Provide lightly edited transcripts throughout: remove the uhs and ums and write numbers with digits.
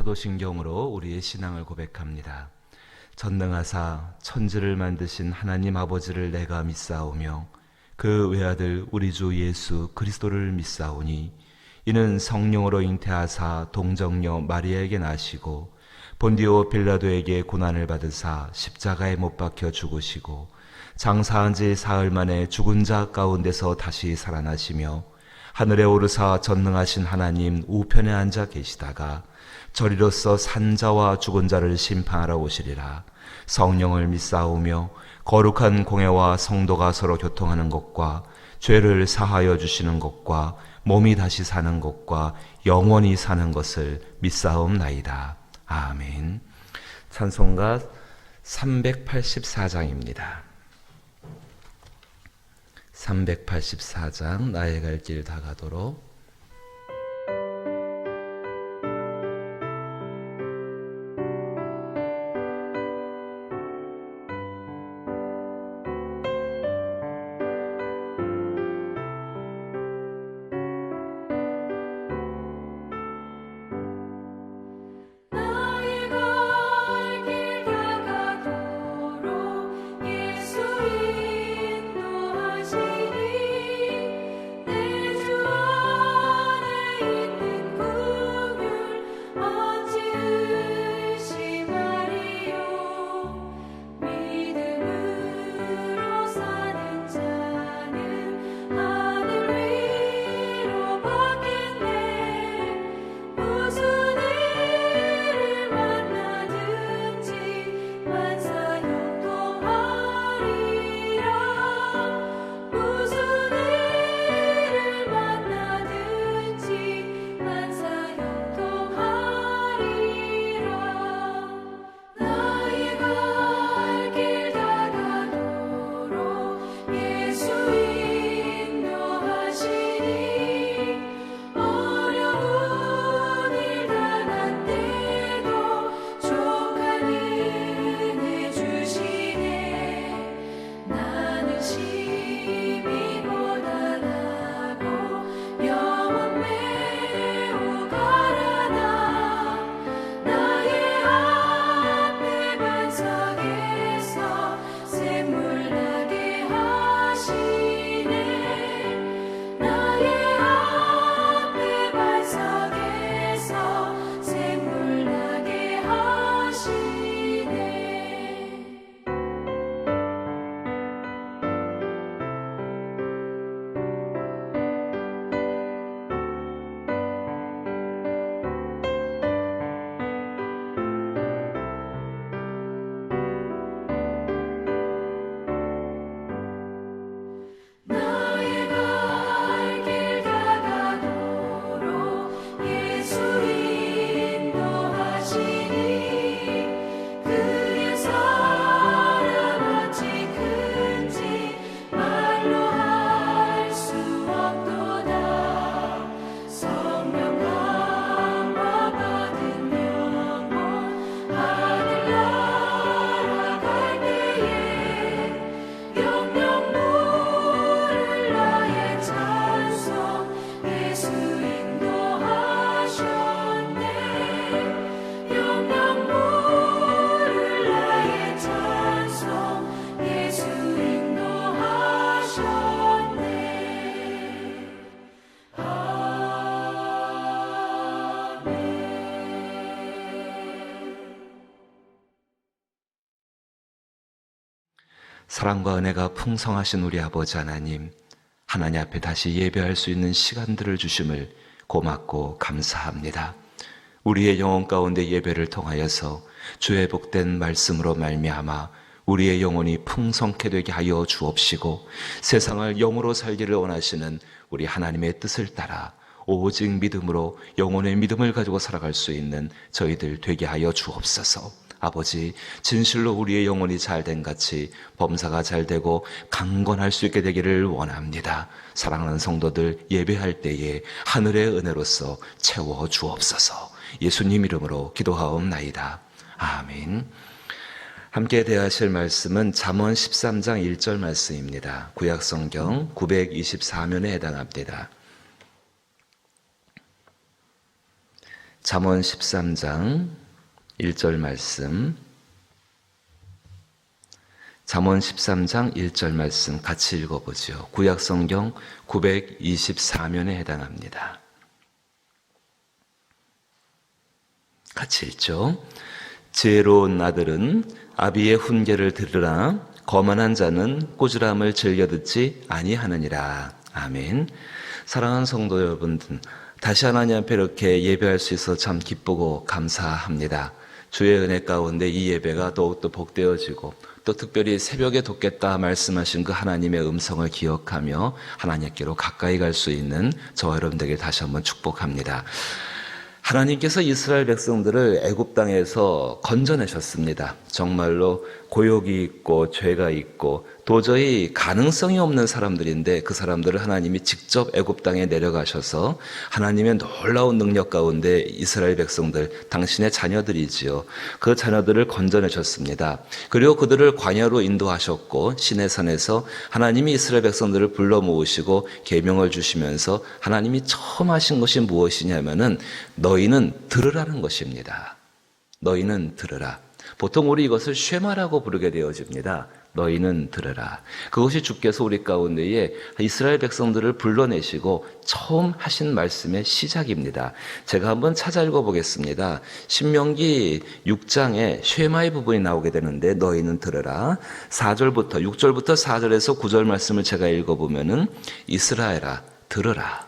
사도신경으로 우리의 신앙을 고백합니다. 전능하사 천지를 만드신 하나님 아버지를 내가 믿사오며 그 외아들 우리 주 예수 그리스도를 믿사오니 이는 성령으로 잉태하사 동정녀 마리아에게 나시고 본디오 빌라도에게 고난을 받으사 십자가에 못 박혀 죽으시고 장사한 지 사흘 만에 죽은 자 가운데서 다시 살아나시며 하늘에 오르사 전능하신 하나님 우편에 앉아 계시다가 저리로서 산 자와 죽은 자를 심판하러 오시리라. 성령을 믿사오며 거룩한 공회와 성도가 서로 교통하는 것과 죄를 사하여 주시는 것과 몸이 다시 사는 것과 영원히 사는 것을 믿사옵나이다. 아멘. 찬송가 384장입니다. 384장 나의 갈 길 다 가도록. 사랑과 은혜가 풍성하신 우리 아버지 하나님 앞에 다시 예배할 수 있는 시간들을 주심을 고맙고 감사합니다. 우리의 영혼 가운데 예배를 통하여서 주의 복된 말씀으로 말미암아 우리의 영혼이 풍성케 되게 하여 주옵시고 세상을 영으로 살기를 원하시는 우리 하나님의 뜻을 따라 오직 믿음으로 영혼의 믿음을 가지고 살아갈 수 있는 저희들 되게 하여 주옵소서. 아버지, 진실로 우리의 영혼이 잘된 같이 범사가 잘되고 강건할 수 있게 되기를 원합니다. 사랑하는 성도들 예배할 때에 하늘의 은혜로서 채워 주옵소서. 예수님 이름으로 기도하옵나이다. 아멘. 함께 대하실 말씀은 잠언 13장 1절 말씀입니다. 구약성경 924면에 해당합니다. 잠언 13장 1절 말씀, 잠언 13장 1절 말씀 같이 읽어보죠. 구약성경 924면에 해당합니다. 같이 읽죠. 지혜로운 아들은 아비의 훈계를 들으라. 거만한 자는 꾸지람을 즐겨 듣지 아니하느니라. 아멘. 사랑하는 성도 여러분, 다시 하나님 앞에 이렇게 예배할 수 있어서 참 기쁘고 감사합니다. 주의 은혜 가운데 이 예배가 더욱더 복되어지고 또 특별히 새벽에 돕겠다 말씀하신 그 하나님의 음성을 기억하며 하나님께로 가까이 갈 수 있는 저와 여러분들에게 다시 한번 축복합니다. 하나님께서 이스라엘 백성들을 애굽 땅에서 건져내셨습니다. 정말로 고욕이 있고 죄가 있고 도저히 가능성이 없는 사람들인데 그 사람들을 하나님이 직접 애굽 땅에 내려가셔서 하나님의 놀라운 능력 가운데 이스라엘 백성들, 당신의 자녀들이지요. 그 자녀들을 건져내셨습니다. 그리고 그들을 광야로 인도하셨고 시내산에서 하나님이 이스라엘 백성들을 불러 모으시고 계명을 주시면서 하나님이 처음 하신 것이 무엇이냐면은 너희는 들으라는 것입니다. 너희는 들으라. 보통 우리 이것을 쉐마라고 부르게 되어집니다. 너희는 들으라. 그것이 주께서 우리 가운데에 이스라엘 백성들을 불러내시고 처음 하신 말씀의 시작입니다. 제가 한번 찾아 읽어보겠습니다. 신명기 6장에 쉐마의 부분이 나오게 되는데 너희는 들으라. 4절부터 6절부터 4절에서 9절 말씀을 제가 읽어보면은 이스라엘아 들으라.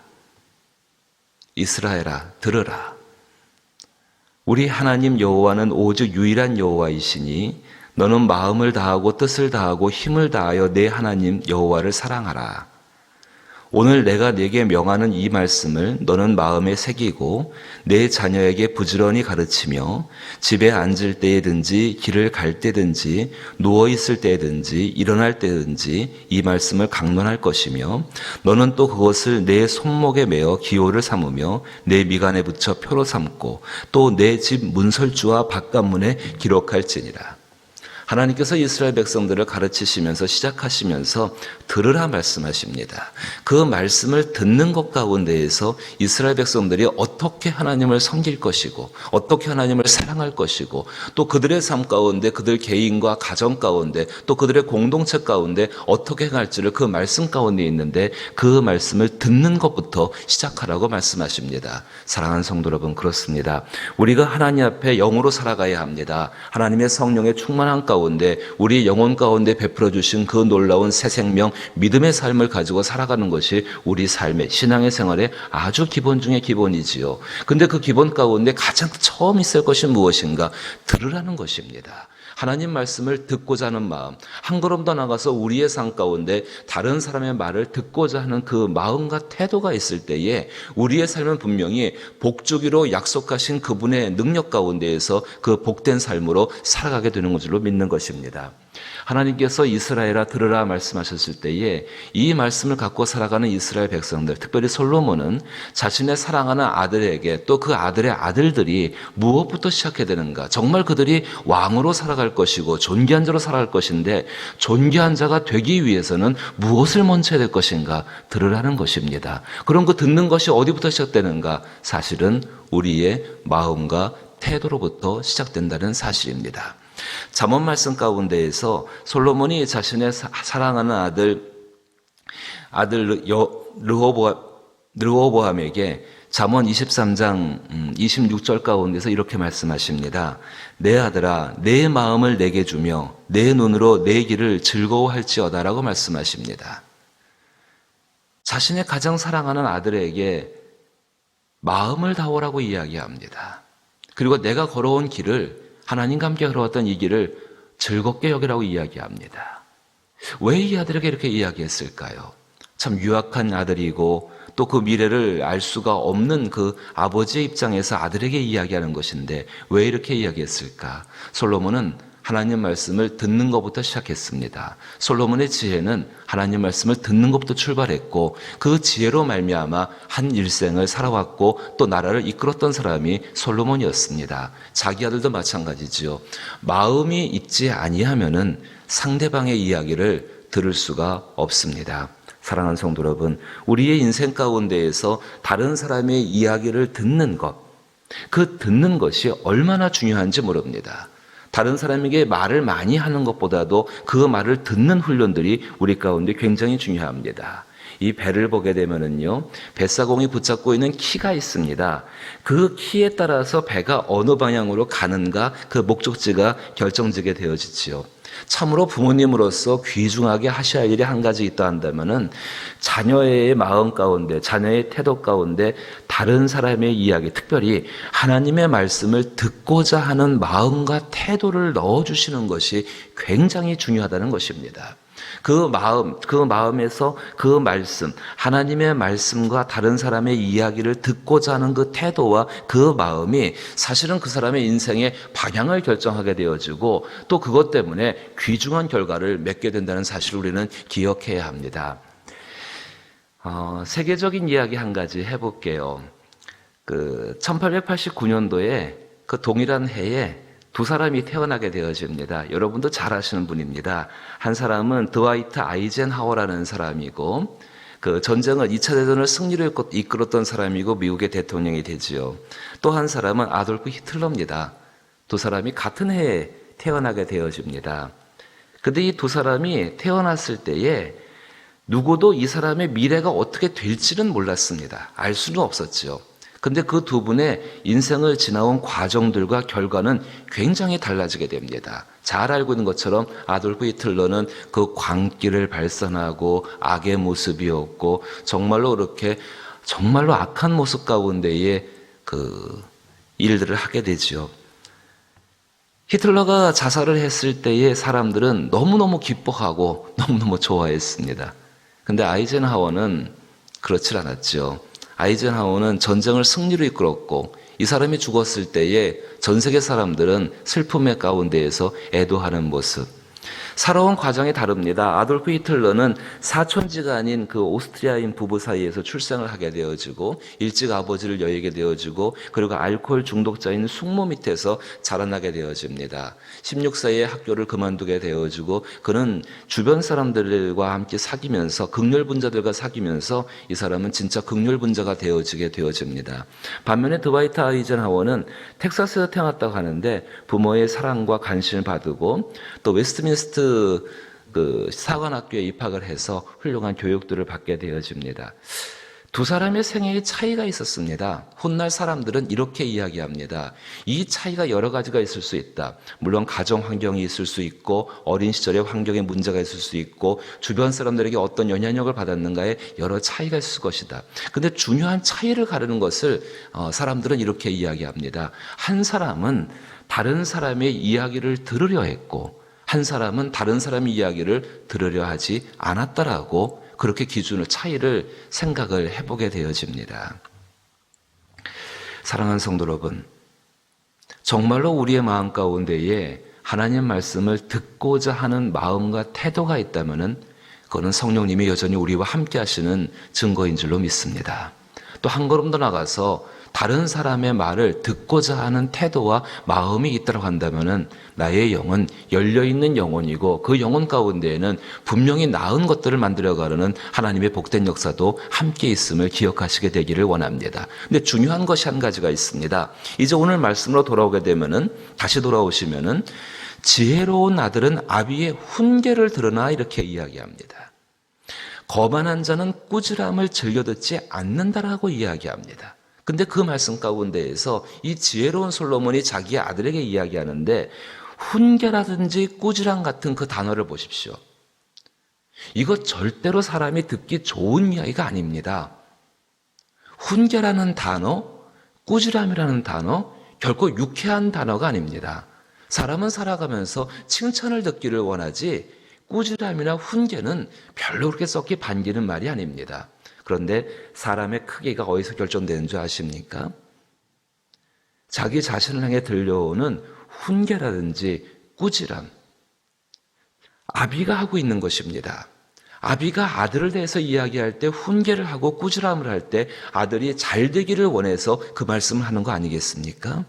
이스라엘아 들으라. 우리 하나님 여호와는 오직 유일한 여호와이시니 너는 마음을 다하고 뜻을 다하고 힘을 다하여 내 하나님 여호와를 사랑하라. 오늘 내가 네게 명하는 이 말씀을 너는 마음에 새기고 내 자녀에게 부지런히 가르치며 집에 앉을 때든지 길을 갈 때든지 누워 있을 때든지 일어날 때든지 이 말씀을 강론할 것이며 너는 또 그것을 내 손목에 매어 기호를 삼으며 내 미간에 붙여 표로 삼고 또 내 집 문설주와 바깥문에 기록할지니라. 하나님께서 이스라엘 백성들을 가르치시면서 시작하시면서 들으라 말씀하십니다. 그 말씀을 듣는 것 가운데에서 이스라엘 백성들이 어떻게 하나님을 섬길 것이고 어떻게 하나님을 사랑할 것이고 또 그들의 삶 가운데 그들 개인과 가정 가운데 또 그들의 공동체 가운데 어떻게 갈지를 그 말씀 가운데 있는데 그 말씀을 듣는 것부터 시작하라고 말씀하십니다. 사랑하는 성도 여러분, 그렇습니다. 우리가 하나님 앞에 영으로 살아가야 합니다. 하나님의 성령의 충만한 가운데 우리 영혼 가운데 베풀어 주신 그 놀라운 새 생명 믿음의 삶을 가지고 살아가는 것이 우리 삶의 신앙의 생활의 아주 기본 중의 기본이지요. 근데 그 기본 가운데 가장 처음 있을 것이 무엇인가? 들으라는 것입니다. 하나님 말씀을 듣고자 하는 마음, 한 걸음 더 나가서 우리의 삶 가운데 다른 사람의 말을 듣고자 하는 그 마음과 태도가 있을 때에 우리의 삶은 분명히 복주기로 약속하신 그분의 능력 가운데에서 그 복된 삶으로 살아가게 되는 것으로 믿는 것입니다. 하나님께서 이스라엘아 들으라 말씀하셨을 때에 이 말씀을 갖고 살아가는 이스라엘 백성들, 특별히 솔로몬은 자신의 사랑하는 아들에게 또 그 아들의 아들들이 무엇부터 시작해야 되는가? 정말 그들이 왕으로 살아갈 것이고 존귀한 자로 살아갈 것인데 존귀한 자가 되기 위해서는 무엇을 먼저 해야 될 것인가? 들으라는 것입니다. 그럼 그 듣는 것이 어디부터 시작되는가? 사실은 우리의 마음과 태도로부터 시작된다는 사실입니다. 잠언 말씀 가운데에서 솔로몬이 자신의 사랑하는 아들 르호보암에게 잠언 23장 26절 가운데서 이렇게 말씀하십니다. 내 아들아 내 마음을 내게 주며 내 눈으로 내 길을 즐거워할지어다라고 말씀하십니다. 자신의 가장 사랑하는 아들에게 마음을 다오라고 이야기합니다. 그리고 내가 걸어온 길을 하나님과 함께 걸어왔던 이 길을 즐겁게 여기라고 이야기합니다. 왜 이 아들에게 이렇게 이야기했을까요? 참 유약한 아들이고 또 그 미래를 알 수가 없는 그 아버지의 입장에서 아들에게 이야기하는 것인데 왜 이렇게 이야기했을까? 솔로몬은 하나님 말씀을 듣는 것부터 시작했습니다. 솔로몬의 지혜는 하나님 말씀을 듣는 것부터 출발했고 그 지혜로 말미암아 한 일생을 살아왔고 또 나라를 이끌었던 사람이 솔로몬이었습니다. 자기 아들도 마찬가지지요. 마음이 있지 아니하면은 상대방의 이야기를 들을 수가 없습니다. 사랑하는 성도 여러분, 우리의 인생 가운데에서 다른 사람의 이야기를 듣는 것, 그 듣는 것이 얼마나 중요한지 모릅니다. 다른 사람에게 말을 많이 하는 것보다도 그 말을 듣는 훈련들이 우리 가운데 굉장히 중요합니다. 이 배를 보게 되면은요, 뱃사공이 붙잡고 있는 키가 있습니다. 그 키에 따라서 배가 어느 방향으로 가는가 그 목적지가 결정지게 되어지지요. 참으로 부모님으로서 귀중하게 하셔야 할 일이 한 가지 있다 한다면은 자녀의 마음 가운데, 자녀의 태도 가운데 다른 사람의 이야기, 특별히 하나님의 말씀을 듣고자 하는 마음과 태도를 넣어주시는 것이 굉장히 중요하다는 것입니다. 그 마음에서 그 말씀, 하나님의 말씀과 다른 사람의 이야기를 듣고자 하는 그 태도와 그 마음이 사실은 그 사람의 인생의 방향을 결정하게 되어지고 또 그것 때문에 귀중한 결과를 맺게 된다는 사실을 우리는 기억해야 합니다. 세계적인 이야기 한 가지 해볼게요. 1889년도에 그 동일한 해에 두 사람이 태어나게 되어집니다. 여러분도 잘 아시는 분입니다. 한 사람은 드와이트 아이젠하워라는 사람이고 그 전쟁을 2차 대전을 승리로 이끌었던 사람이고 미국의 대통령이 되지요. 또 한 사람은 아돌프 히틀러입니다. 두 사람이 같은 해에 태어나게 되어집니다. 근데 이 두 사람이 태어났을 때에 누구도 이 사람의 미래가 어떻게 될지는 몰랐습니다. 알 수는 없었죠. 근데 그 두 분의 인생을 지나온 과정들과 결과는 굉장히 달라지게 됩니다. 잘 알고 있는 것처럼 아돌프 히틀러는 그 광기를 발산하고 악의 모습이었고 정말로 그렇게 정말로 악한 모습 가운데에 그 일들을 하게 되죠. 히틀러가 자살을 했을 때에 사람들은 너무너무 기뻐하고 너무너무 좋아했습니다. 근데 아이젠하워는 그렇지 않았죠. 아이젠하워는 전쟁을 승리로 이끌었고 이 사람이 죽었을 때에 전 세계 사람들은 슬픔의 가운데에서 애도하는 모습. 살아온 과정이 다릅니다. 아돌프 히틀러는 사촌지가 아닌 그 오스트리아인 부부 사이에서 출생을 하게 되어지고 일찍 아버지를 여의게 되어지고 그리고 알코올 중독자인 숙모 밑에서 자라나게 되어집니다. 16세에 학교를 그만두게 되어지고 그는 주변 사람들과 함께 사귀면서 극렬분자들과 사귀면서 이 사람은 진짜 극렬분자가 되어지게 되어집니다. 반면에 드와이트 아이젠하워는 텍사스에서 태어났다고 하는데 부모의 사랑과 관심을 받고 또 웨스트민스터 그 사관학교에 입학을 해서 훌륭한 교육들을 받게 되어집니다. 두 사람의 생애의 차이가 있었습니다. 훗날 사람들은 이렇게 이야기합니다. 이 차이가 여러 가지가 있을 수 있다. 물론 가정 환경이 있을 수 있고 어린 시절의 환경에 문제가 있을 수 있고 주변 사람들에게 어떤 영향력을 받았는가에 여러 차이가 있을 것이다. 근데 중요한 차이를 가르는 것을 사람들은 이렇게 이야기합니다. 한 사람은 다른 사람의 이야기를 들으려 했고 한 사람은 다른 사람의 이야기를 들으려 하지 않았다라고 그렇게 차이를 생각을 해보게 되어집니다. 사랑하는 성도 여러분, 정말로 우리의 마음 가운데에 하나님 말씀을 듣고자 하는 마음과 태도가 있다면 그거는 성령님이 여전히 우리와 함께 하시는 증거인 줄로 믿습니다. 또 한 걸음 더 나가서 다른 사람의 말을 듣고자 하는 태도와 마음이 있다고 한다면 나의 영은 열려있는 영혼이고 그 영혼 가운데에는 분명히 나은 것들을 만들어가려는 하나님의 복된 역사도 함께 있음을 기억하시게 되기를 원합니다. 근데 중요한 것이 한 가지가 있습니다. 이제 오늘 말씀으로 돌아오게 되면은 다시 돌아오시면은 지혜로운 아들은 아비의 훈계를 들으나 이렇게 이야기합니다. 거만한 자는 꾸지람을 즐겨 듣지 않는다라고 이야기합니다. 근데 그 말씀 가운데에서 이 지혜로운 솔로몬이 자기의 아들에게 이야기하는데 훈계라든지 꾸지람 같은 그 단어를 보십시오. 이거 절대로 사람이 듣기 좋은 이야기가 아닙니다. 훈계라는 단어, 꾸지람이라는 단어, 결코 유쾌한 단어가 아닙니다. 사람은 살아가면서 칭찬을 듣기를 원하지 꾸지람이나 훈계는 별로 그렇게 썩히 반기는 말이 아닙니다. 그런데 사람의 크기가 어디서 결정되는 줄 아십니까? 자기 자신을 향해 들려오는 훈계라든지 꾸지람. 아비가 하고 있는 것입니다. 아비가 아들을 대해서 이야기할 때 훈계를 하고 꾸지람을 할 때 아들이 잘 되기를 원해서 그 말씀을 하는 거 아니겠습니까?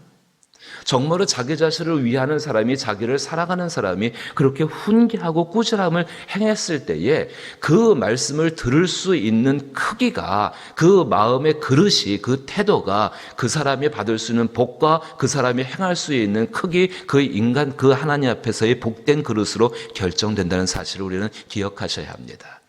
정말로 자기 자신을 위하는 사람이, 자기를 사랑하는 사람이 그렇게 훈계하고 꾸지람을 행했을 때에 그 말씀을 들을 수 있는 크기가, 그 마음의 그릇이, 그 태도가 그 사람이 받을 수 있는 복과 그 사람이 행할 수 있는 크기, 그 인간, 그 하나님 앞에서의 복된 그릇으로 결정된다는 사실을 우리는 기억하셔야 합니다.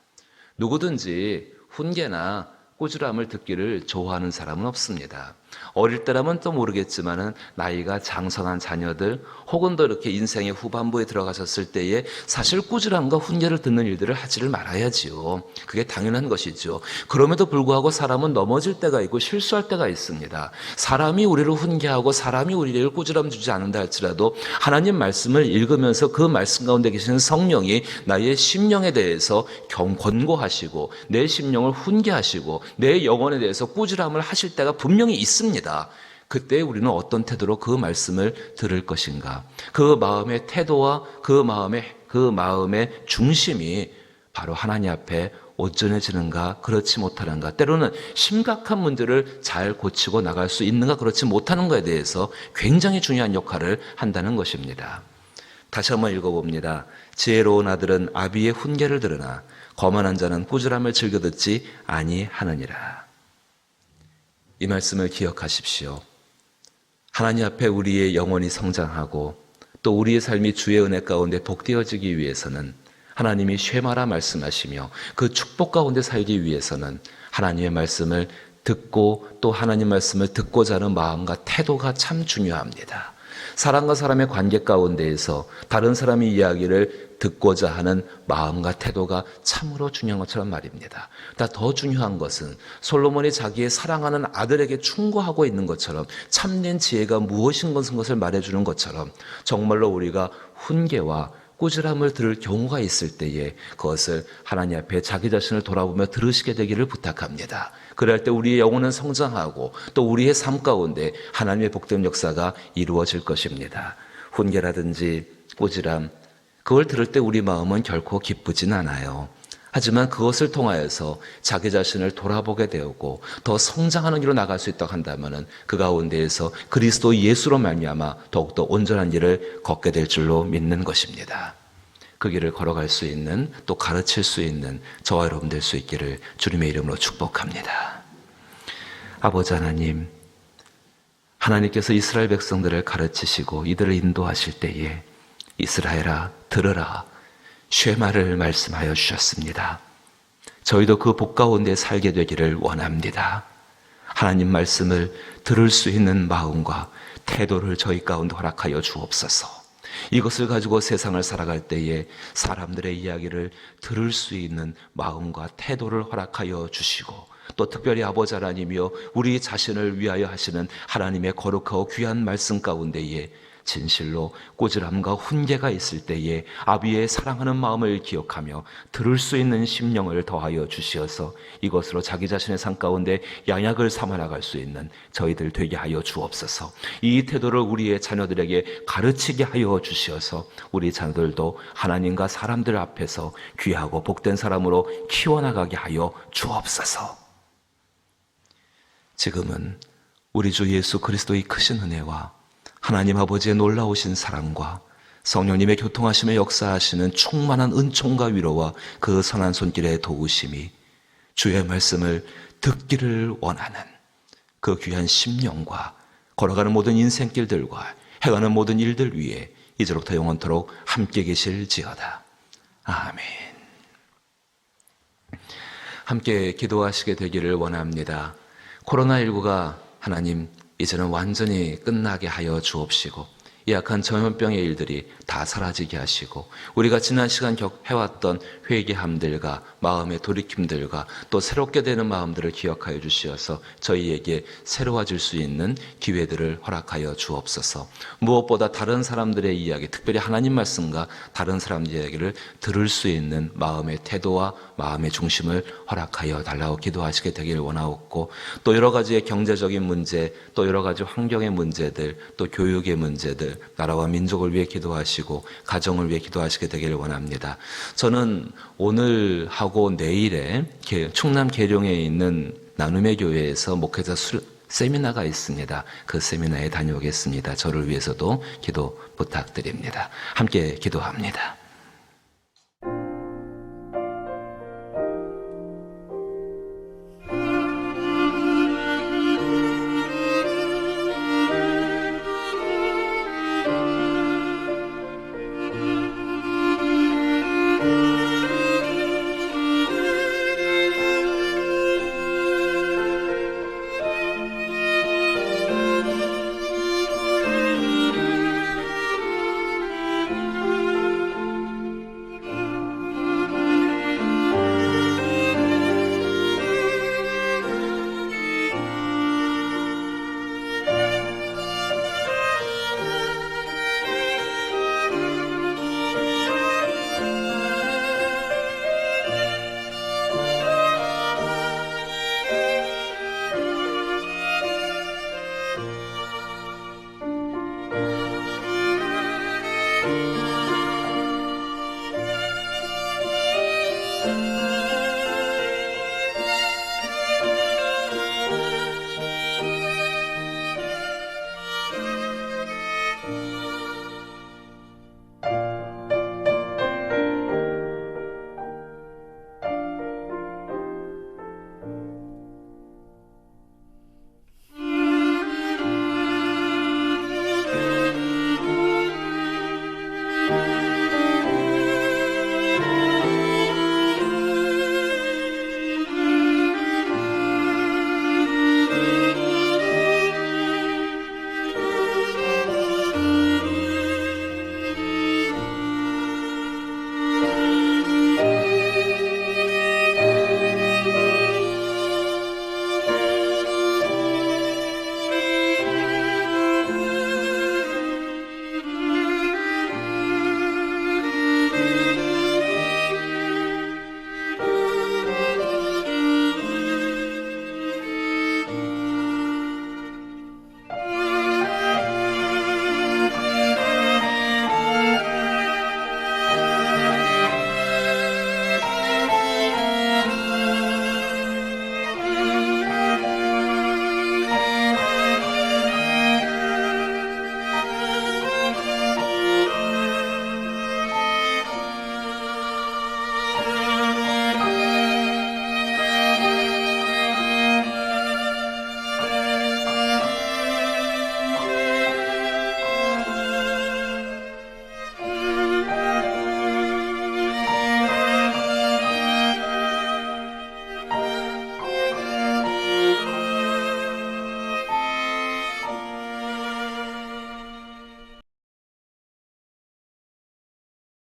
누구든지 훈계나 꾸지람을 듣기를 좋아하는 사람은 없습니다. 어릴 때라면 또 모르겠지만은 나이가 장성한 자녀들 혹은 더 이렇게 인생의 후반부에 들어가셨을 때에 사실 꾸지람과 훈계를 듣는 일들을 하지를 말아야지요. 그게 당연한 것이죠. 그럼에도 불구하고 사람은 넘어질 때가 있고 실수할 때가 있습니다. 사람이 우리를 훈계하고 사람이 우리를 꾸지람 주지 않는다 할지라도 하나님 말씀을 읽으면서 그 말씀 가운데 계시는 성령이 나의 심령에 대해서 권고하시고 내 심령을 훈계하시고 내 영혼에 대해서 꾸지람을 하실 때가 분명히 있습니다. 그때 우리는 어떤 태도로 그 말씀을 들을 것인가? 그 마음의 태도와 그 마음의 중심이 바로 하나님 앞에 온전해지는가, 그렇지 못하는가, 때로는 심각한 문제를 잘 고치고 나갈 수 있는가, 그렇지 못하는 것에 대해서 굉장히 중요한 역할을 한다는 것입니다. 다시 한번 읽어봅니다. 지혜로운 아들은 아비의 훈계를 들으나 거만한 자는 꾸지람을 즐겨 듣지 아니하느니라. 이 말씀을 기억하십시오. 하나님 앞에 우리의 영혼이 성장하고 또 우리의 삶이 주의 은혜 가운데 복되어지기 위해서는 하나님이 쉐마라 말씀하시며 그 축복 가운데 살기 위해서는 하나님의 말씀을 듣고 또 하나님 말씀을 듣고자 하는 마음과 태도가 참 중요합니다. 사람과 사람의 관계 가운데에서 다른 사람의 이야기를 듣고자 하는 마음과 태도가 참으로 중요한 것처럼 말입니다. 더 중요한 것은 솔로몬이 자기의 사랑하는 아들에게 충고하고 있는 것처럼 참된 지혜가 무엇인 것을 말해주는 것처럼 정말로 우리가 훈계와 꾸지람을 들을 경우가 있을 때에 그것을 하나님 앞에 자기 자신을 돌아보며 들으시게 되기를 부탁합니다. 그럴 때 우리의 영혼은 성장하고 또 우리의 삶 가운데 하나님의 복된 역사가 이루어질 것입니다. 훈계라든지 꾸지람, 그걸 들을 때 우리 마음은 결코 기쁘진 않아요. 하지만 그것을 통하여서 자기 자신을 돌아보게 되고 더 성장하는 길로 나갈 수 있다고 한다면 그 가운데에서 그리스도 예수로 말미암아 더욱더 온전한 길을 걷게 될 줄로 믿는 것입니다. 그 길을 걸어갈 수 있는, 또 가르칠 수 있는 저와 여러분 될 수 있기를 주님의 이름으로 축복합니다. 아버지 하나님, 하나님께서 이스라엘 백성들을 가르치시고 이들을 인도하실 때에 이스라엘아 들으라 쉐마를 말씀하여 주셨습니다. 저희도 그 복 가운데 살게 되기를 원합니다. 하나님 말씀을 들을 수 있는 마음과 태도를 저희 가운데 허락하여 주옵소서. 이것을 가지고 세상을 살아갈 때에 사람들의 이야기를 들을 수 있는 마음과 태도를 허락하여 주시고 또 특별히 아버지 하나님이여 우리 자신을 위하여 하시는 하나님의 거룩하고 귀한 말씀 가운데에 진실로 꾸지람과 훈계가 있을 때에 아비의 사랑하는 마음을 기억하며 들을 수 있는 심령을 더하여 주시어서 이것으로 자기 자신의 삶 가운데 양약을 삼아 나갈 수 있는 저희들 되게 하여 주옵소서. 이 태도를 우리의 자녀들에게 가르치게 하여 주시어서 우리 자녀들도 하나님과 사람들 앞에서 귀하고 복된 사람으로 키워나가게 하여 주옵소서. 지금은 우리 주 예수 그리스도의 크신 은혜와 하나님 아버지의 놀라우신 사랑과 성령님의 교통하심에 역사하시는 충만한 은총과 위로와 그 선한 손길의 도우심이 주의 말씀을 듣기를 원하는 그 귀한 심령과 걸어가는 모든 인생길들과 행하는 모든 일들 위에 이제로부터 영원토록 함께 계실지어다. 아멘. 함께 기도하시게 되기를 원합니다. 코로나19가 하나님 이제는 완전히 끝나게 하여 주옵시고 이 악한 전염병의 일들이 다 사라지게 하시고 우리가 지난 시간 해왔던 회개함들과 마음의 돌이킴들과 또 새롭게 되는 마음들을 기억하여 주시어서 저희에게 새로워질 수 있는 기회들을 허락하여 주옵소서. 무엇보다 다른 사람들의 이야기, 특별히 하나님 말씀과 다른 사람들의 이야기를 들을 수 있는 마음의 태도와 마음의 중심을 허락하여 달라고 기도하시게 되기를 원하옵고 또 여러 가지의 경제적인 문제, 또 여러 가지 환경의 문제들, 또 교육의 문제들, 나라와 민족을 위해 기도하시고 가정을 위해 기도하시게 되기를 원합니다. 저는 오늘하고 내일에 충남 계룡에 있는 나눔의 교회에서 목회자 세미나가 있습니다. 그 세미나에 다녀오겠습니다. 저를 위해서도 기도 부탁드립니다. 함께 기도합니다.